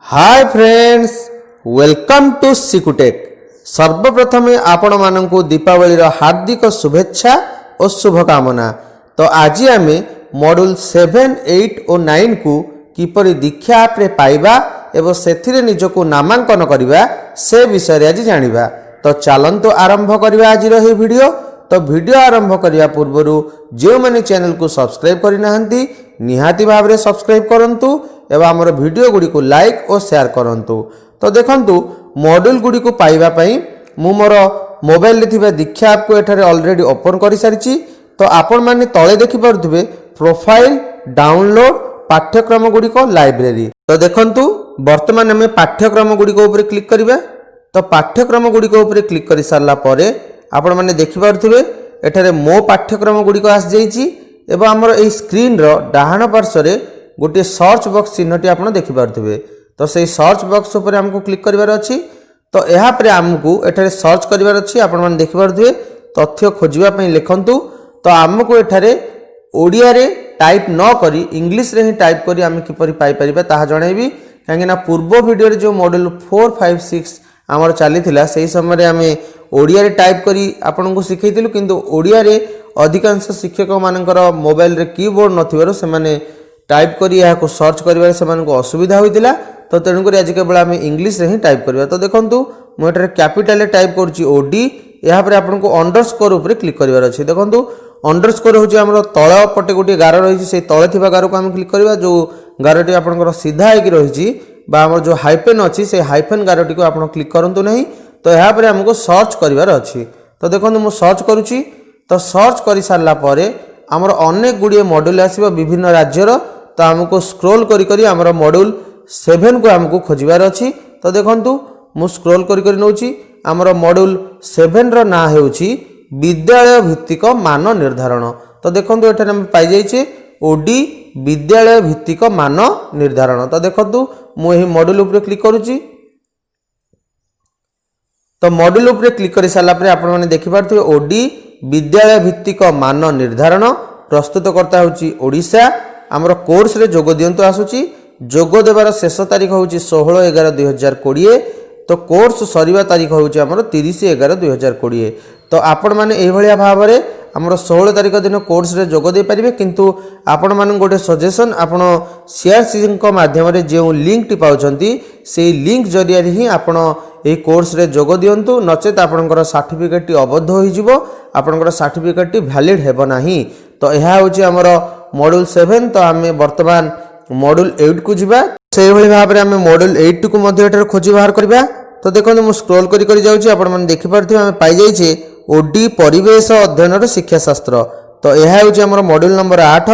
Hi friends, welcome to सिकुटेक। सर्वप्रथम आपण मानकु दीपावली हार्दिक शुभेच्छा और शुभकामना। तो आज आम मॉड्यूल 7, 8 और 9 को किपरि दीक्षा आप पाइबा एवं से निजको नामांकन करवा से विषय आज जानिबा। तो चलंतु आरंभ करवा आज रही वीडियो। तो वीडियो आरंभ करने पूर्व जो मैंने चैनल को सब्सक्राइब करना निहाती भाव में सब्सक्राइब करंतु एवं आमर वीडियो गुड़ी को लाइक और शेयर करंतु। तो देखंतु मॉड्यूल गुड़ी को पाइबा पई मु मोर मोबाइल रे थिबा दीक्षा ऐप को एठारे ऑलरेडी ओपन कर सारिछि। तो आपण माने तळे देखि पारुथिबे प्रोफाइल डाउनलोड पाठ्यक्रम गुड़ी को लाइब्रेरी। तो देखंतु वर्तमान हमें पाठ्यक्रम गुड़ी को ऊपर क्लिक करिबा। तो पाठ्यक्रम गुड़ी को ऊपर क्लिक कर सारला परे आपण माने देखि पारुथिबे एठारे मो पाठ्यक्रम गुड़ी को आस जाइछि एवं हमर ए स्क्रीन रो डाहाण पार्श्व रे गोटे सर्च बॉक्स चिन्हटी आप देखिपे। तो से सर्च बॉक्स उपर हमको क्लिक करार अच्छी। तो यहाँ आमको एठारे सर्च करार अच्छी। आपण देखिपे तथ्य खोजापी लिखंतु। तो आमको एठारे ओडिया रे टाइप न करी इंग्लिश रे ही टाइप करी आम किपरि पाई परिबा ताहा जणैबी। कहीं पूर्व वीडियो रे जो मॉड्यूल 4, 5, 6 आमर चली से समय आम ओडिया रे टाइप करी आपन को शिखैथिलु, किंतु ओडिया रे अधिकांश शिक्षक मानकर मोबाइल रे कीबोर्ड नथिबारु सेमाने टाइप करी यहाँ को सर्च करिबार सेमानकु असुविधा होइतिला। तो तेणुक आज केवल आम इंग्लिश रे ही टाइप करबा। तो देखंतु मुझे कैपिटल टाइप करुच्ची ओडी। यहाँ पर आपको अंडरस्कोर उपर क्लिक करार अच्छे। देखो अंडरस्कोर हूँ आम तल पटे गोटे गार रही से तले थी गार को आम क्लिक करवा। जो गारटी आपंकर सीधा होगी रही जो हाइफेन अच्छी से हाइफेन गारटी को आप क्लिक करूँ ना। तो यहाँ पर आमको सर्च करार अच्छी। तो देखो मुझे सर्च करुच्ची। तो सर्च कर सारापर आमर अनेक गुड़िए मॉड्यूल आसो विभिन्न राज्यर। तो आमको स्क्रोल करी आमर मॉड्यूल 7 को आमको खोजार अच्छी। तो देखंतु मु स्क्रोल करी नौची आमर मॉड्यूल 7 रो ना हेउची विद्यालय भित्तिक मान निर्धारण। तो देखंतु एठाने हम पाई जाइछे ओडी विद्यालय भित्तिक मान निर्धारण। तो देखंतु मु एही मॉड्यूल ऊपर क्लिक करूची। तो मॉड्यूल ऊपर क्लिक कर सारा पर आपण माने देखि पारथिबे ओडी विद्यालय भित्तिक मान निर्धारण प्रस्तुतकर्ता होची ओडिशा। आमर कोर्स रे जोग दियंतु आसुची। जोग देवार शेष तारीख होची 16/11/2020। तो कोर्स सरीवा तारीख होची आमर 30/11/2020। तो आपण माने एही भलिया भाव रे आमर 16 तारीख दिन कोर्स रे जोग दे परिबे। किंतु आपण माने गोटे सजेशन आपण सीआरसी को माध्यम रे जे लिंक टी पाउछंती से लिंक जरिया ही आपण ए कोर्स रे जोग दियंतु। नचेत आपनकर सर्टिफिकेट टी अबद्ध होई जिवो, आपनकर सर्टिफिकेट टी वैलिड हेबो नाही। तो यह होची आमर मॉड्यूल 7। तो आम वर्तमान मॉड्यूल 8 को जीवा। से भली भाव में आम मॉड्यूल 8 को मध्य खोजी बाहर करबा। तो देखो मु स्क्रॉल करी जाउची। आपण माने देखि पारथिबे आम पाई जाइछे ओडी परिवेश अध्ययन शिक्षा शास्त्र। तो यह होची आमर मॉड्यूल नंबर 8।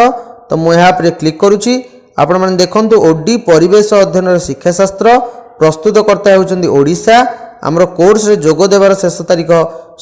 तो मु यहाँ पर क्लिक करूची। आपण माने देखंतु ओडी परिवेश अध्ययन शिक्षा शास्त्र प्रस्तुतकर्ता होउचंदी ओडिशा। आमर कोर्स रे जोग देवार शेष तारीख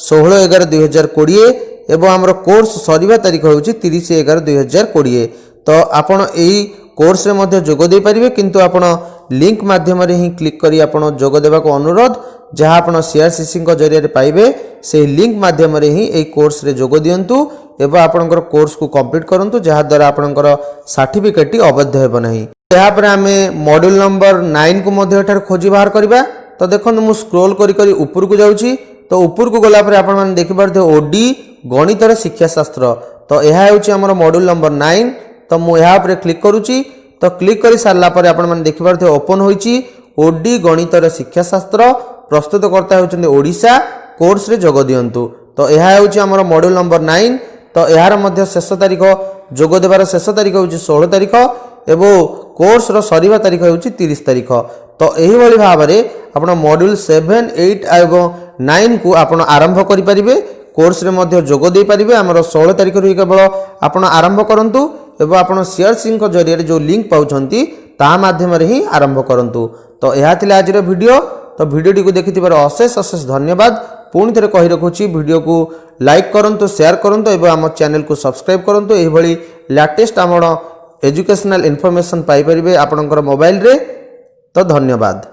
16/11/2020 एवं आमर कोर्स सरीवा तारीख होउची 30/11/2020। तो आपण एई कोर्स रे मध्य जोग दे परिबे, किंतु आपण लिंक माध्यम रे ही क्लिक करी आपण जोग देबा को अनुरोध। जहाँ आपण सीआरसीसी को जरिया रे पाइबे से लिंक माध्यम रे ही एई कोर्स रे जोग दियंतु एवं आपनकर कोर्स को कंप्लीट करंतु, जहाँ द्वारा आपनकर सर्टिफिकेट अवैध हेबो नाही। यहाँ पर आम मॉड्यूल नंबर 9 को मध्य एठार खोजी बाहर करबा। तो देखो मु स्क्रोल करी ऊपर को जाउची। तो ऊपर को गला पर आपण माने देखि पारथे ओडी गणितर शिक्षा शास्त्र। तो यह होची हमर मॉड्यूल नंबर 9। तो मु यहाँ पर क्लिक करूची। तो क्लिक कर सारा पर आपण माने देखि पारथे ओपन होईची ओडी गणितर शिक्षा शास्त्र प्रस्तुतकर्ता होचंदी ओडिशा। कोर्स रे जोग दियंतु। तो यह होची हमर मॉड्यूल नंबर 9। तो यार मध्य शेष तारीख जोग देवार शेष तारीख होची 16 तारीख एवं कोर्स रो सरीवा तारीख होची 30 तारीख। तो एही भली भाव में आपण मॉड्यूल 7, 8 एवं 9 को आपण आरंभ करि परिबे। कोर्स रे मध्य जोग दे परिबे। हमर 16 तारीख रु केवल आपण आरंभ करंतु एवं आपण सीआरसी को जरिया जो लिंक पाउछंती ता माध्यम रे ही आरंभ करंतु। तो यह थिला आज रो वीडियो। तो वीडियो को देखिथिबार अशेष अशेष धन्यवाद। पुणी थे कहि रखुची वीडियो को लाइक करंतु, शेयर करंतु एवं आम चैनल को सब्सक्राइब करंतु। एही भली लेटेस्ट आमर एजुकेशनल इनफॉरमेशन पाई परिबे आपनकर मोबाइल रे। तो धन्यवाद।